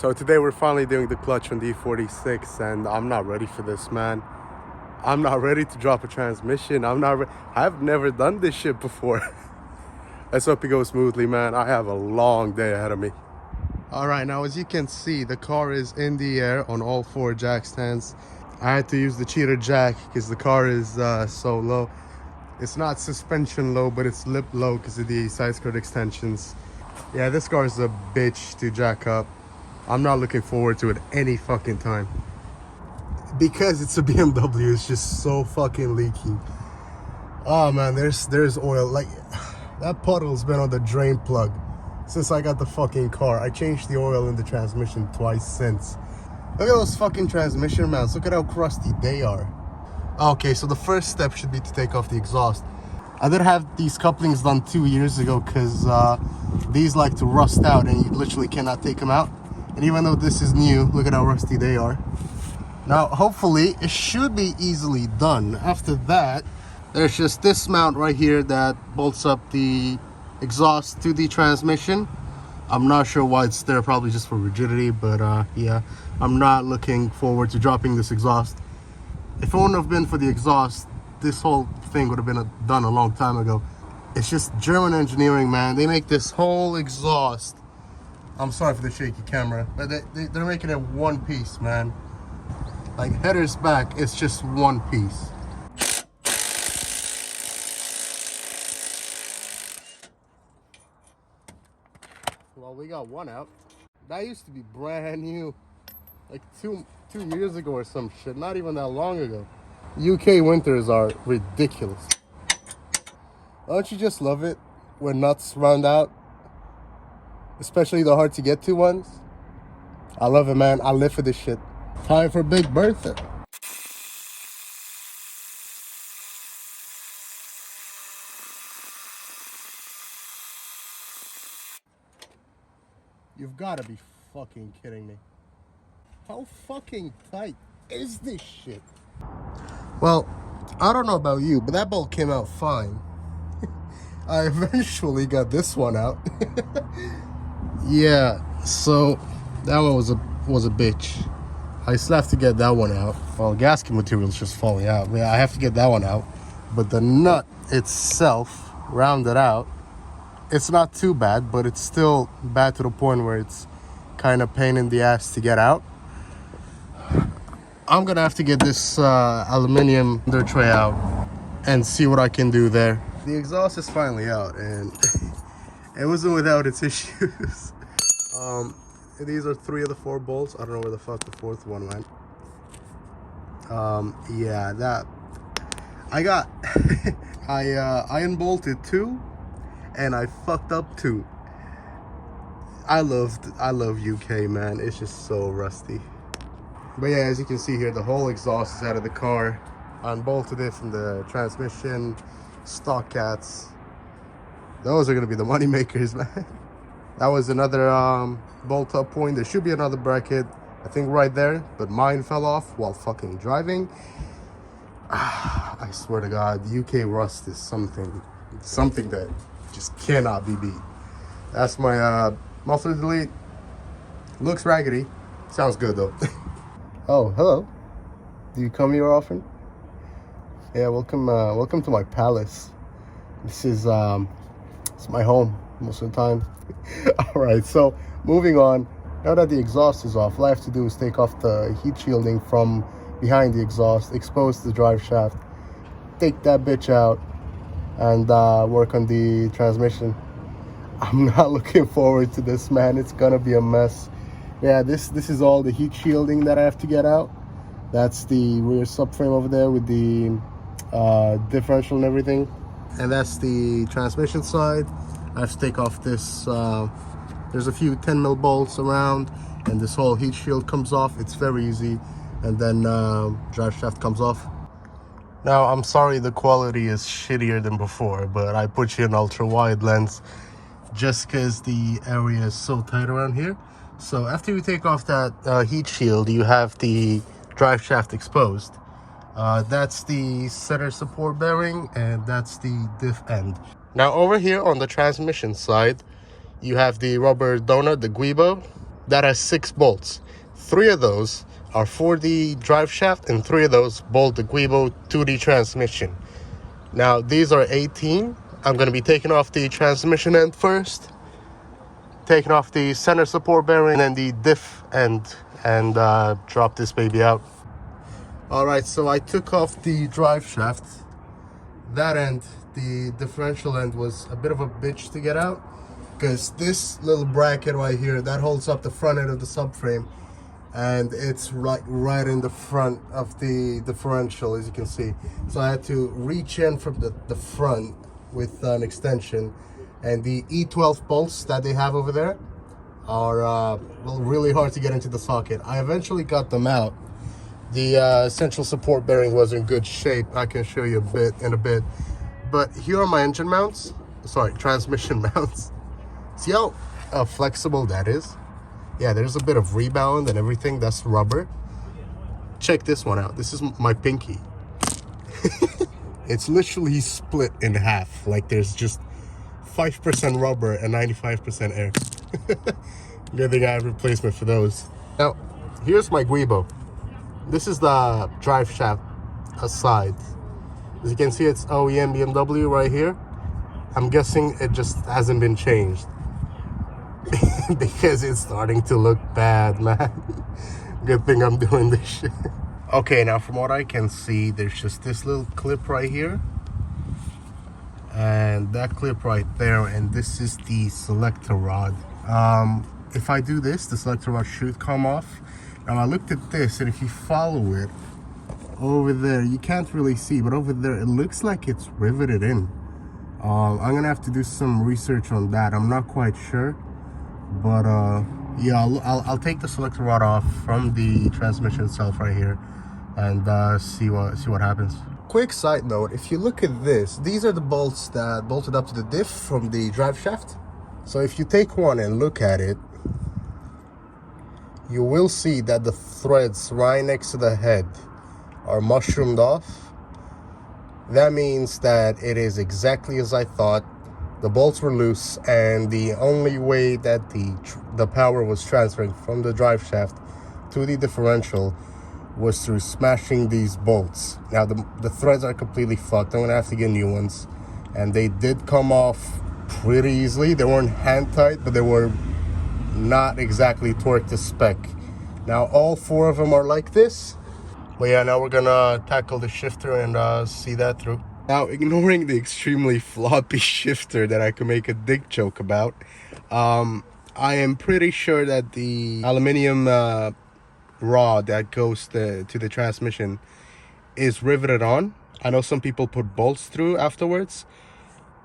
So today we're finally doing the clutch on the E46, and I'm not ready for this, man. I'm not ready to drop a transmission. I've never done this shit before. Let's hope it goes smoothly, man. I have a long day ahead of me. All right, now as you can see, the car is in the air on all 4 jack stands. I had to use the cheater jack because the car is so low. It's not suspension low, but it's lip low because of the side skirt extensions. Yeah, this car is a bitch to jack up. I'm not looking forward to it any fucking time. Because it's a BMW, it's just so fucking leaky. Oh man, there's oil. Like, that puddle's been on the drain plug since I got the fucking car. I changed the oil in the transmission twice since. Look at those fucking transmission mounts. Look at how crusty they are. Okay, so the first step should be to take off the exhaust. I did have these couplings done 2 years ago because these like to rust out and you literally cannot take them out. And even though this is new, look at how rusty they are. Now, hopefully, it should be easily done. After that, there's just this mount right here that bolts up the exhaust to the transmission. I'm not sure why it's there, probably just for rigidity, but yeah, I'm not looking forward to dropping this exhaust. If it wouldn't have been for the exhaust, this whole thing would have been done a long time ago. It's just German engineering, man. They make this whole exhaust. I'm sorry for the shaky camera, but they're making it one piece, man. Like, headers back, it's just one piece. Well, we got one out. That used to be brand new, like two years ago or some shit, not even that long ago. UK winters are ridiculous. Don't you just love it when nuts round out? Especially the hard to get to ones. I love it, man. I live for this shit. Time for Big Bertha. You've got to be fucking kidding me. How fucking tight is this shit? Well, I don't know about you, but that bolt came out fine. I eventually got this one out. Yeah, so that one was a bitch. I still have to get that one out. Well, gasket material's just falling out. Yeah, I have to get that one out. But the nut itself, rounded out, it's not too bad, but it's still bad to the point where it's kind of pain in the ass to get out. I'm gonna have to get this aluminum under tray out and see what I can do there. The exhaust is finally out, and it wasn't without its issues. These are 3 of the 4 bolts. I don't know where the fuck the 4th one went. Yeah, that I got I unbolted 2 and I fucked up 2. I love UK, man. It's just so rusty. But yeah, as you can see here, the whole exhaust is out of the car. I unbolted it from the transmission, stock cats. Those are gonna be the money makers, man. That was another bolt up point. There should be another bracket, I think right there, but mine fell off while fucking driving. I swear to God, UK rust is something that just cannot be beat. That's my muffler delete. Looks raggedy. Sounds good though. Oh, hello. Do you come here often? Yeah, welcome to my palace. This is it's my home most of the time. All right, so moving on. Now that the exhaust is off, all I have to do is take off the heat shielding from behind the exhaust, expose the drive shaft, take that bitch out, and work on the transmission. I'm not looking forward to this, man. It's gonna be a mess. Yeah, this is all the heat shielding that I have to get out. That's the rear subframe over there with the differential and everything, and that's the transmission side. I have to take off this. There's a few 10mm bolts around, and this whole heat shield comes off. It's very easy, and then drive shaft comes off. Now, I'm sorry the quality is shittier than before, but I put you an ultra wide lens just because the area is so tight around here. So after you take off that heat shield, you have the drive shaft exposed. That's the center support bearing, and that's the diff end. Now over here on the transmission side, you have the rubber donut, the guibo. that has 6 bolts. 3 of those are for the drive shaft, and 3 of those bolt the Guibo 2D transmission. Now these are 18. I'm going to be taking off the transmission end first, taking off the center support bearing, and then the diff end, and drop this baby out. Alright, so I took off the drive shaft. That end, the differential end, was a bit of a bitch to get out, because this little bracket right here, that holds up the front end of the subframe, and it's right in the front of the differential, as you can see. So I had to reach in from the front with an extension, and the E12 bolts that they have over there are well, really hard to get into the socket. I eventually got them out. The central support bearing was in good shape. I can show you in a bit. But here are my engine mounts. Sorry, transmission mounts. See how flexible that is? Yeah, there's a bit of rebound and everything. That's rubber. Check this one out. This is my pinky. It's literally split in half. Like there's just 5% rubber and 95% air. Good thing I have replacement for those. Now, here's my Guibo. This is the drive shaft aside. As you can see, it's OEM BMW right here. I'm guessing it just hasn't been changed because it's starting to look bad, man. Good thing I'm doing this shit. Okay, now from what I can see, there's just this little clip right here, and that clip right there, and this is the selector rod. If I do this, the selector rod should come off. Now I looked at this, and if you follow it over there, you can't really see, but over there it looks like it's riveted in. I'm gonna have to do some research on that. I'm not quite sure, but yeah, I'll take the selector rod off from the transmission itself right here, and see what happens. Quick side note: if you look at this, these are the bolts that bolted up to the diff from the drive shaft. So if you take one and look at it, you will see that the threads right next to the head are mushroomed off. That means that it is exactly as I thought. The bolts were loose, and the only way that the power was transferring from the drive shaft to the differential was through smashing these bolts. Now the threads are completely fucked. I'm gonna have to get new ones, and they did come off pretty easily. They weren't hand tight, but they were not exactly torqued to spec. Now all 4 of them are like this. But yeah, now we're gonna tackle the shifter and see that through. Now, ignoring the extremely floppy shifter that I could make a dick joke about, I am pretty sure that the aluminium rod that goes to the transmission is riveted on. I know some people put bolts through afterwards,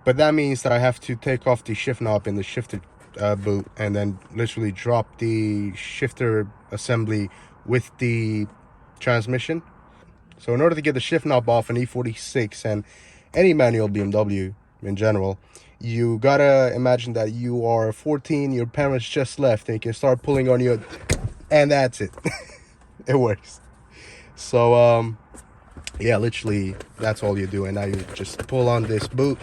but that means that I have to take off the shift knob in the shifter boot, and then literally drop the shifter assembly with the transmission. So in order to get the shift knob off an E46 and any manual BMW in general, you gotta imagine that you are 14, your parents just left, and you can start pulling on your, and that's it. It works. So yeah, literally that's all you do, and now you just pull on this boot.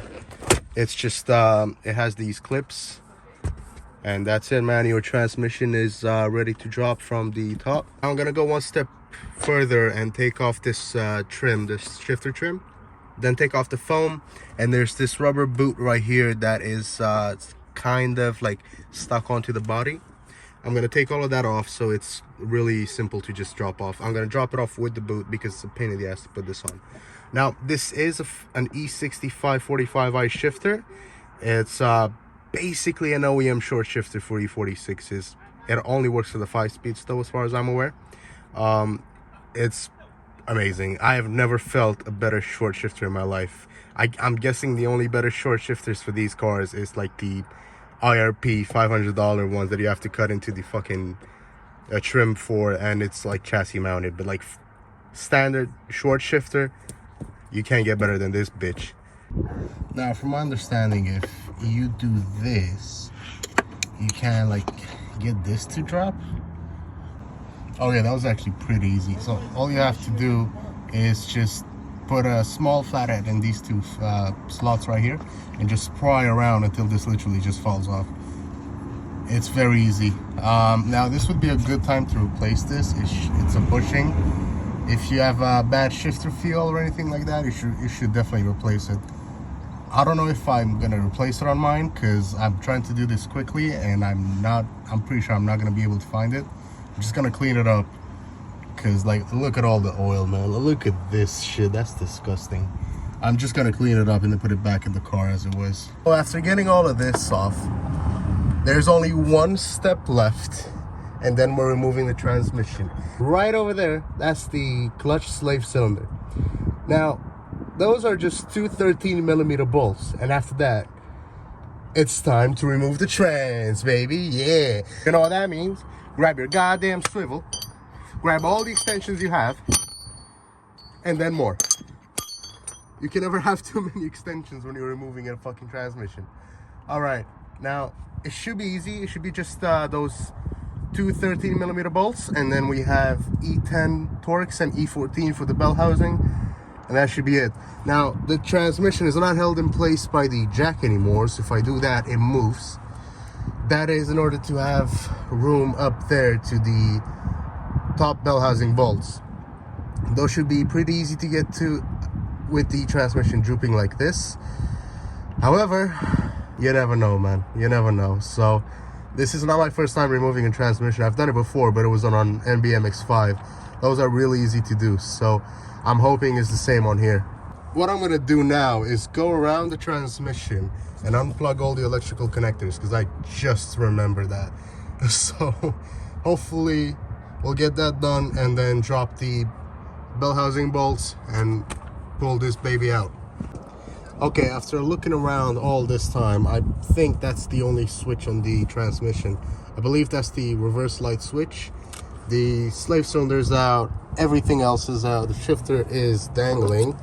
It's just it has these clips, and that's it, man. Your transmission is ready to drop from the top. I'm gonna go one step further and take off this trim, this shifter trim, then take off the foam, and there's this rubber boot right here that is kind of like stuck onto the body. I'm gonna take all of that off, so it's really simple to just drop off. I'm gonna drop it off with the boot because it's a pain in the ass to put this on. Now this is an E65 45i shifter. It's basically an OEM short shifter for E46s. It only works for the 5-speeds though, as far as I'm aware. It's amazing. I have never felt a better short shifter in my life. I'm guessing the only better short shifters for these cars is like the IRP $500 ones that you have to cut into the fucking trim for, and it's like chassis mounted. But like standard short shifter, you can't get better than this bitch. Now, from my understanding, if you do this, you can like get this to drop. Oh yeah, that was actually pretty easy. So all you have to do is just put a small flathead in these 2 slots right here and just pry around until this literally just falls off. It's very easy. Now this would be a good time to replace this. It's a bushing. If you have a bad shifter feel or anything like that, you should definitely replace it. I don't know if I'm gonna replace it on mine because I'm trying to do this quickly and I'm pretty sure I'm not gonna be able to find it. I'm just gonna clean it up because, like, look at all the oil, man. Look at this shit. That's disgusting. I'm just gonna clean it up and then put it back in the car as it was. So after getting all of this off, there's only one step left, and then we're removing the transmission. Right over there, that's the clutch slave cylinder. Now, those are just two 13mm bolts, and after that, it's time to remove the trans, baby. Yeah. You know what that means? Grab your goddamn swivel, grab all the extensions you have, and then more. You can never have too many extensions when you're removing a fucking transmission. All right, now it should be easy. It should be just those two 13mm bolts, and then we have E10 Torx and E14 for the bell housing, and that should be it. Now the transmission is not held in place by the jack anymore, so if I do that, it moves. That is in order to have room up there to the top bell housing bolts. Those should be pretty easy to get to with the transmission drooping like this. However, you never know, man. You never know. So this is not my first time removing a transmission. I've done it before, but it was on NBMX5. Those are really easy to do, so I'm hoping it's the same on here. What I'm gonna do now is go around the transmission and unplug all the electrical connectors, because I just remember that. So hopefully we'll get that done and then drop the bell housing bolts and pull this baby out. Okay, after looking around all this time, I think that's the only switch on the transmission. I believe that's the reverse light switch. The slave cylinder's out, everything else is out, the shifter is dangling.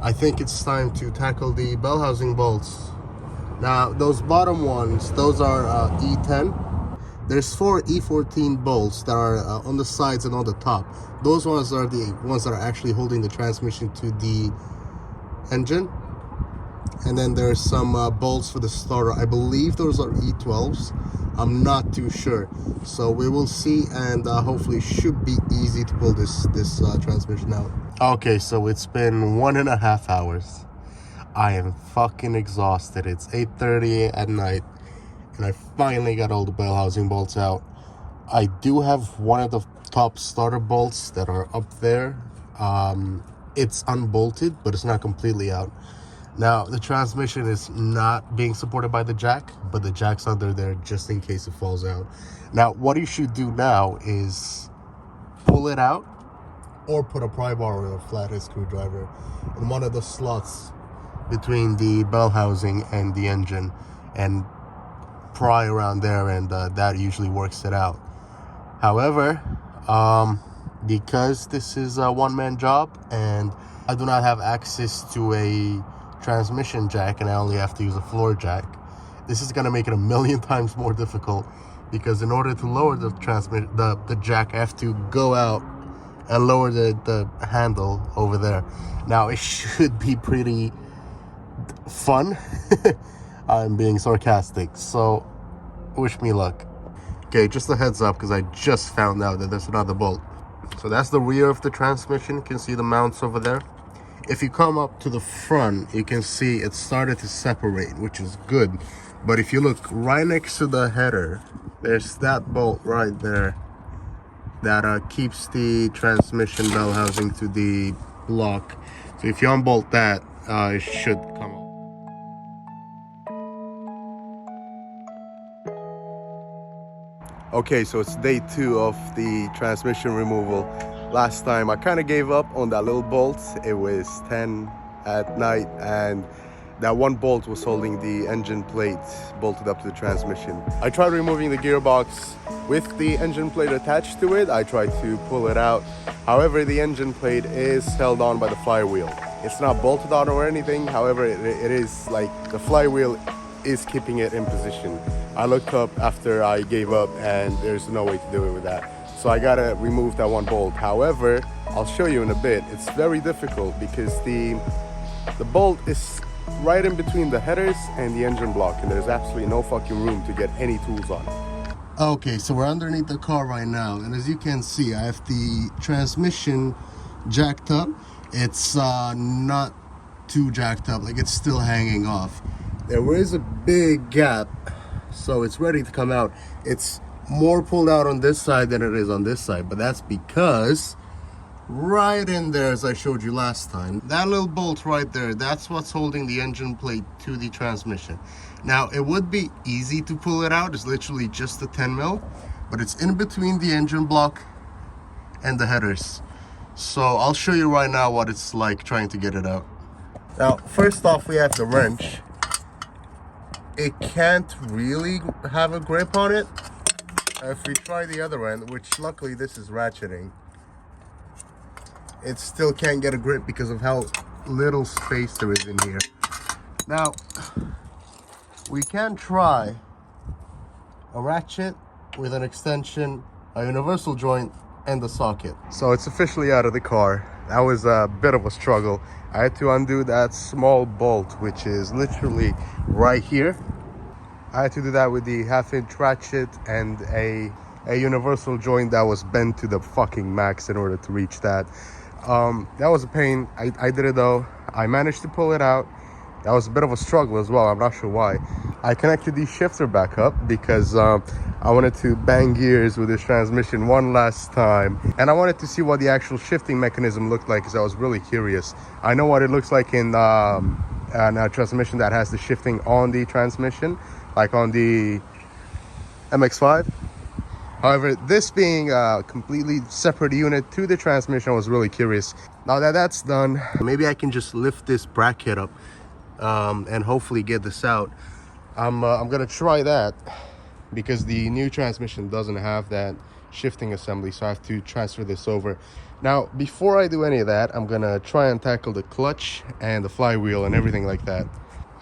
I think it's time to tackle the bell housing bolts. Now, those bottom ones, those are E10. There's 4 E14 bolts that are on the sides and on the top. Those ones are the ones that are actually holding the transmission to the engine. And then there's some bolts for the starter. I believe those are E12s. I'm not too sure. So we will see, and hopefully should be easy to pull this transmission out. Okay, so it's been 1.5 hours. I am fucking exhausted. It's 8:30 at night, and I finally got all the bell housing bolts out. I do have one of the top starter bolts that are up there. It's unbolted, but it's not completely out. Now, the transmission is not being supported by the jack, but the jack's under there just in case it falls out. Now, what you should do now is pull it out or put a pry bar or a flathead screwdriver in one of the slots between the bell housing and the engine and pry around there, and that usually works it out. However, because this is a one-man job and I do not have access to a transmission jack and I only have to use a floor jack, this is going to make it a million times more difficult, because in order to lower the jack, I have to go out and lower the handle over there. Now, it should be pretty fun. I'm being sarcastic, so wish me luck. Okay, just a heads up, because I just found out that there's another bolt. So that's the rear of the transmission. You can see the mounts over there. If you come up to the front, you can see it started to separate, which is good. But if you look right next to the header, there's that bolt right there that keeps the transmission bell housing to the block. So if you unbolt that, it should come up. Okay, so it's day 2 of the transmission removal. Last time I kind of gave up on that little bolt. It was 10 at night, and that one bolt was holding the engine plate bolted up to the transmission. I tried removing the gearbox with the engine plate attached to it. I tried to pull it out. However, the engine plate is held on by the flywheel. It's not bolted on or anything. However, it is like the flywheel is keeping it in position. I looked up after I gave up, and there's no way to do it with that. So I gotta remove that one bolt. However, I'll show you in a bit. It's very difficult because the bolt is right in between the headers and the engine block, and there's absolutely no fucking room to get any tools on it. Okay, so we're underneath the car right now, and as you can see, I have the transmission jacked up. It's not too jacked up, like it's still hanging off. There is a big gap, so it's ready to come out. It's more pulled out on this side than it is on this side, but that's because right in there, as I showed you last time, that little bolt right there, that's what's holding the engine plate to the transmission. Now, it would be easy to pull it out. It's literally just a 10 mil, but it's in between the engine block and the headers. So I'll show you right now what it's like trying to get it out. Now, first off, we have the wrench. It can't really have a grip on it. If we try the other end, which luckily this is ratcheting, it still can't get a grip because of how little space there is in here. Now, we can try a ratchet with an extension, a universal joint, and the socket. So it's officially out of the car. That was a bit of a struggle. I had to undo that small bolt, which is literally right here. I had to do that with the 1/2-inch ratchet and a universal joint that was bent to the fucking max in order to reach that. That was a pain. I did it though. I managed to pull it out. That was a bit of a struggle as well. I'm not sure why. I connected the shifter back up because I wanted to bang gears with this transmission one last time. And I wanted to see what the actual shifting mechanism looked like because I was really curious. I know what it looks like in a transmission that has the shifting on the transmission, like on the MX-5. However, this being a completely separate unit to the transmission, I was really curious. Now that that's done, maybe I can just lift this bracket up and hopefully get this out. I'm gonna try that because the new transmission doesn't have that shifting assembly, so I have to transfer this over. Now, before I do any of that, I'm gonna try and tackle the clutch and the flywheel and everything like that,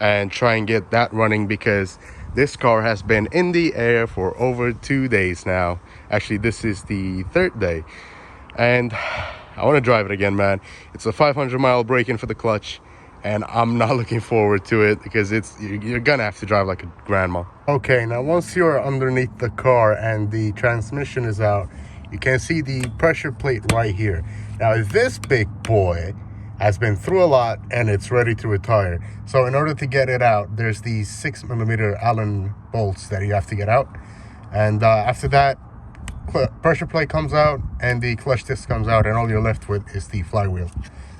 and try and get that running because this car has been in the air for over 2 days now. Actually, this is the 3rd day, and I want to drive it again, man. It's a 500-mile break-in for the clutch, and I'm not looking forward to it because you're gonna have to drive like a grandma. Okay, now once you're underneath the car and the transmission is out, you can see the pressure plate right here. Now this big boy has been through a lot and it's ready to retire. So in order to get it out, there's these 6mm Allen bolts that you have to get out. And after that, pressure plate comes out and the clutch disc comes out, and all you're left with is the flywheel.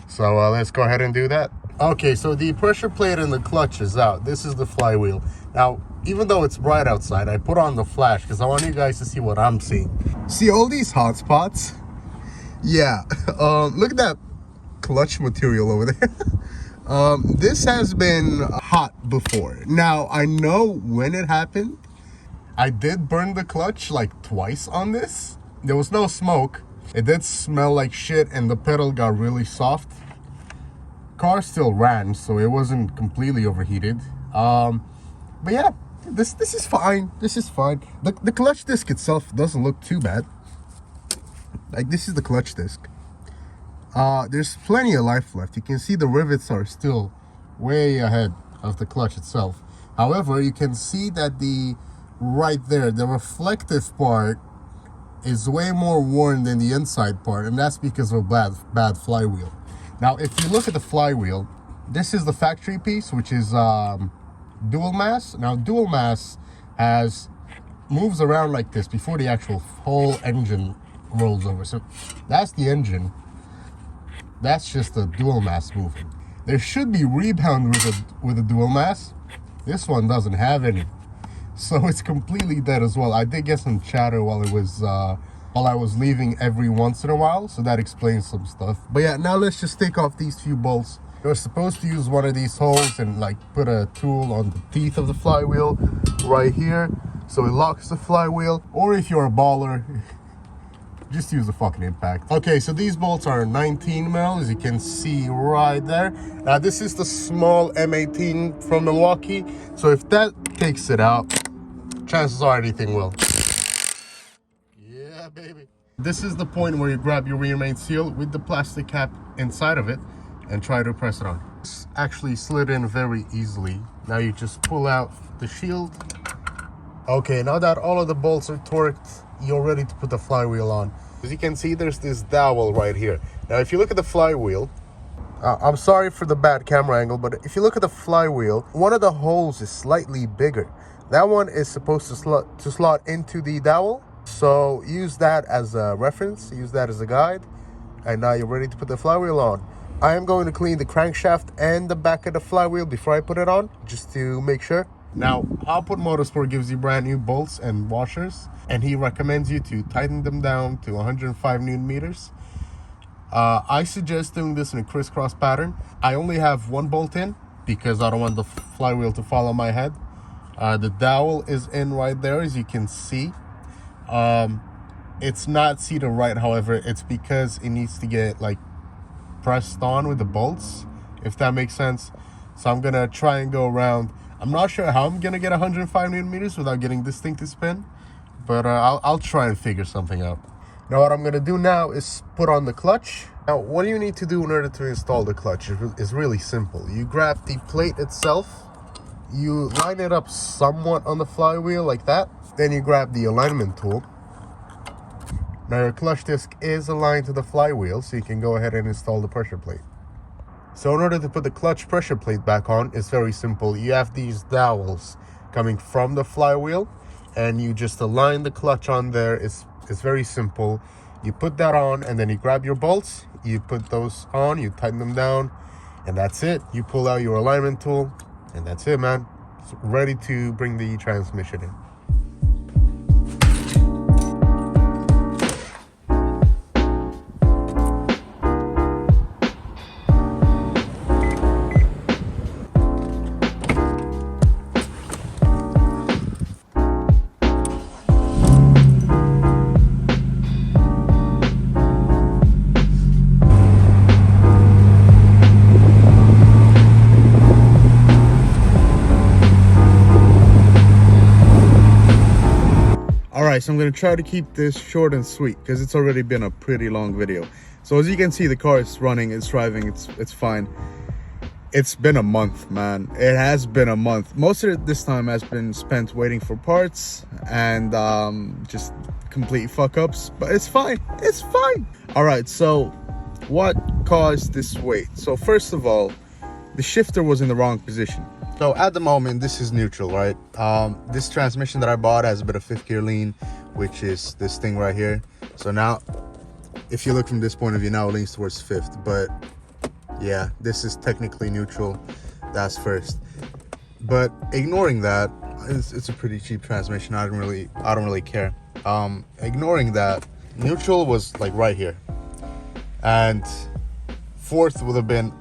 So let's go ahead and do that. Okay, so the pressure plate and the clutch is out. This is the flywheel. Now, even though it's bright outside, I put on the flash because I want you guys to see what I'm seeing. See all these hot spots? Yeah, look at that clutch material over there. This has been hot before. Now, I know when it happened. I did burn the clutch like twice on this. There was no smoke. It did smell like shit and the pedal got really soft. Car still ran, so it wasn't completely overheated. But yeah, this is fine. This is fine. The clutch disc itself doesn't look too bad. Like, this is the clutch disc. There's plenty of life left. You can see the rivets are still way ahead of the clutch itself. However, you can see that right there, the reflective part is way more worn than the inside part, and that's because of a bad flywheel. Now, if you look at the flywheel, this is the factory piece, which is dual mass. Now, dual mass moves around like this before the actual whole engine rolls over. So that's the engine. That's just the dual mass moving. There should be rebound with a dual mass. This one doesn't have any, so it's completely dead as well. I did get some chatter while I was leaving every once in a while, so that explains some stuff. But yeah, now let's just take off these few bolts. You're supposed to use one of these holes and like put a tool on the teeth of the flywheel right here, so it locks the flywheel. Or if you're a baller, just use a fucking impact. Okay, so these bolts are 19 mil, as you can see right there. Now this is the small M18 from Milwaukee, so if that takes it out, chances are anything will. Yeah, baby. This is the point where you grab your rear main seal with the plastic cap inside of it and try to press it on. This actually slid in very easily. Now you just pull out the shield Okay, now that all of the bolts are torqued, you're ready to put the flywheel on. As you can see, there's this dowel right here. Now, if you look at the flywheel, I'm sorry for the bad camera angle, but if you look at the flywheel, one of the holes is slightly bigger. That one is supposed to slot into the dowel. So use that as a reference, use that as a guide. And now you're ready to put the flywheel on. I am going to clean the crankshaft and the back of the flywheel before I put it on, just to make sure. Now, Output Motorsport gives you brand new bolts and washers, and he recommends you to tighten them down to 105 Newton meters. I suggest doing this in a crisscross pattern. I only have one bolt in because I don't want the flywheel to follow my head. The dowel is in right there, as you can see. It's not seated right, however, it's because it needs to get like pressed on with the bolts, if that makes sense. So I'm gonna try and go around. I'm not sure how I'm gonna get 105 Newton meters without getting this thing to spin, but I'll try and figure something out. Now what I'm gonna do now is put on the clutch. Now what you need to do in order to install the clutch is really simple. You grab the plate itself, you line it up somewhat on the flywheel like that, then you grab the alignment tool. Now your clutch disc is aligned to the flywheel, so you can go ahead and install the pressure plate. So in order to put the clutch pressure plate back on, it's very simple. You have these dowels coming from the flywheel, and you just align the clutch on there. It's very simple. You put that on, and then you grab your bolts, you put those on, you tighten them down, and that's it. You pull out your alignment tool, and that's it, man. It's ready to bring the transmission in. Alright, so I'm going to try to keep this short and sweet because it's already been a pretty long video. So as you can see, the car is running, it's driving, it's fine. It's been a month, man. It has been a month. Most of this time has been spent waiting for parts and just complete fuck-ups, but it's fine. It's fine. Alright, so what caused this wait? So first of all, the shifter was in the wrong position. So at the moment, this is neutral, right? This transmission that I bought has a bit of fifth gear lean, which is this thing right here. So now, if you look from this point of view, now it leans towards fifth. But yeah, this is technically neutral. That's first. But ignoring that, it's a pretty cheap transmission. I don't really care. Ignoring that, neutral was like right here, and fourth would have been,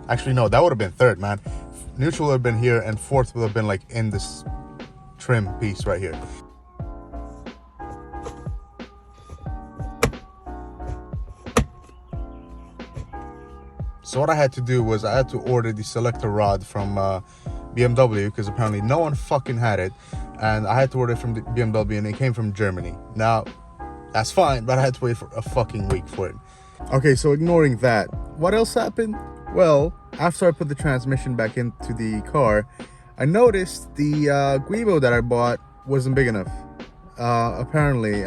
actually no, that would have been third, man. Neutral would have been here, and fourth would have been like in this trim piece right here. So what I had to do was I had to order the selector rod from BMW, because apparently no one fucking had it, and I had to order it from the BMW, and it came from Germany. Now that's fine, but I had to wait for a fucking week for it. Okay, so ignoring that, what else happened? Well, after I put the transmission back into the car, I noticed the Guibo that I bought wasn't big enough. Apparently,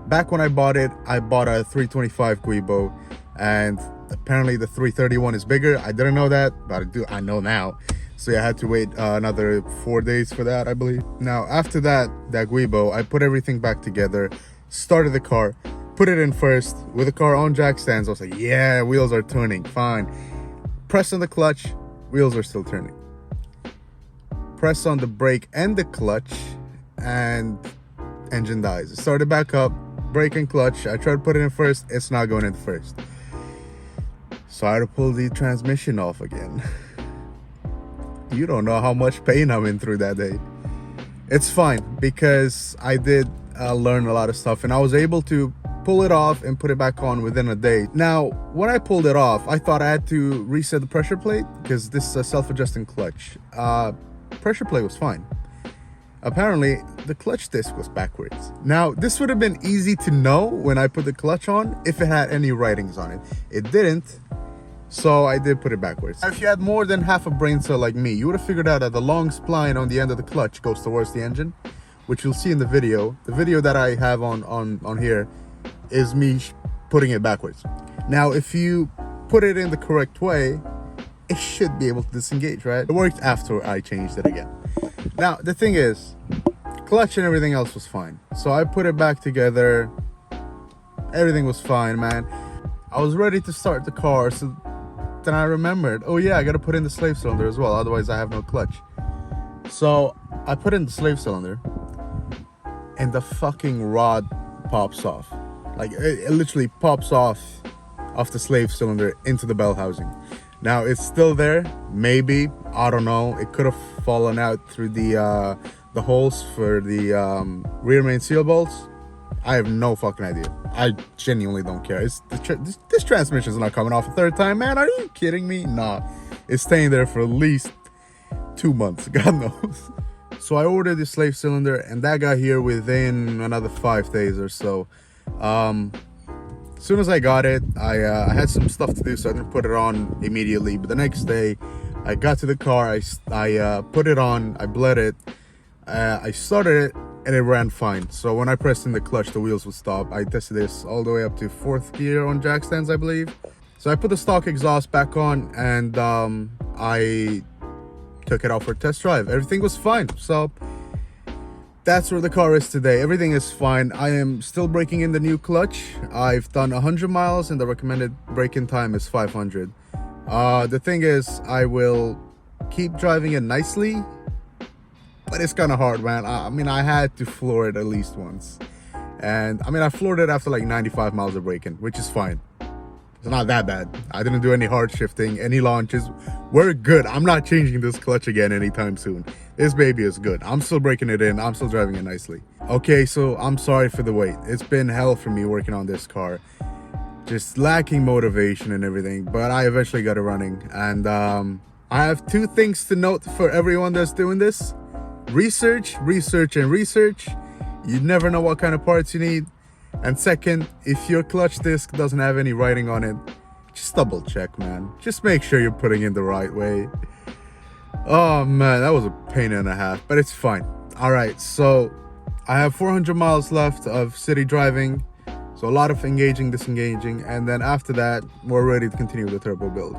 back when I bought it, I bought a 325 Guibo, and apparently the 331 is bigger. I didn't know that, but I know now. So yeah, I had to wait another 4 days for that, I believe. Now, after that Guibo, I put everything back together, started the car, put it in first with the car on jack stands. I was like, yeah, wheels are turning, fine. Press on the clutch, wheels are still turning. Press on the brake and the clutch, and engine dies. It started back up, brake and clutch. I tried to put it in first, it's not going in first. So I had to pull the transmission off again. You don't know how much pain I'm in through that day. It's fine, because I did learn a lot of stuff, and I was able to pull it off and put it back on within a day. Now, when I pulled it off, I thought I had to reset the pressure plate, because this is a self-adjusting clutch. Pressure plate was fine. Apparently, the clutch disc was backwards. Now, this would have been easy to know when I put the clutch on if it had any writings on it. It didn't, so I did put it backwards. If you had more than half a brain cell like me, you would have figured out that the long spline on the end of the clutch goes towards the engine, which you'll see in the video that I have on here, is me putting it backwards. Now, if you put it in the correct way, it should be able to disengage, right? It worked after I changed it again. Now, the thing is, clutch and everything else was fine. So I put it back together. Everything was fine, man. I was ready to start the car, so then I remembered, oh yeah, I gotta put in the slave cylinder as well, otherwise I have no clutch. So I put in the slave cylinder, and the fucking rod pops off. Like, it literally pops off the slave cylinder into the bell housing. Now, it's still there, maybe, I don't know. It could have fallen out through the holes for the rear main seal bolts. I have no fucking idea. I genuinely don't care. This transmission is not coming off a third time, man. Are you kidding me? Nah, it's staying there for at least 2 months, God knows. So I ordered the slave cylinder, and that got here within another 5 days or so. As soon as I got it, I had some stuff to do, so I didn't put it on immediately. But the next day, I got to the car, I put it on, I bled it, I started it, and it ran fine. So when I pressed in the clutch, the wheels would stop. I tested this all the way up to 4th gear on jack stands, I believe. So I put the stock exhaust back on, and I took it out for a test drive. Everything was fine. So that's where the car is today. Everything is fine. I am still breaking in the new clutch. I've done 100 miles, and the recommended break-in time is 500. The thing is, I will keep driving it nicely, but it's kind of hard, man. I mean, I had to floor it at least once. And I mean, I floored it after like 95 miles of braking, which is fine. It's not that bad. I didn't do any hard shifting, any launches. We're good. I'm not changing this clutch again anytime soon. This baby is good. I'm still breaking it in. I'm still driving it nicely. Okay, so I'm sorry for the wait. It's been hell for me working on this car. Just lacking motivation and everything, but I eventually got it running. And I have 2 things to note for everyone that's doing this. Research, research, and research. You never know what kind of parts you need. And second, if your clutch disc doesn't have any writing on it, just double check, man. Just make sure you're putting it the right way. Oh man, that was a pain and a half, but it's fine. All right, so I have 400 miles left of city driving. So a lot of engaging, disengaging, and then after that, we're ready to continue with the turbo build.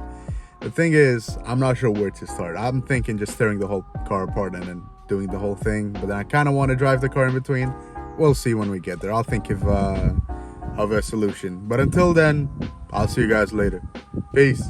The thing is, I'm not sure where to start. I'm thinking just tearing the whole car apart and then doing the whole thing, but then I kind of want to drive the car in between. We'll see when we get there. I'll think of a solution. But until then, I'll see you guys later. Peace.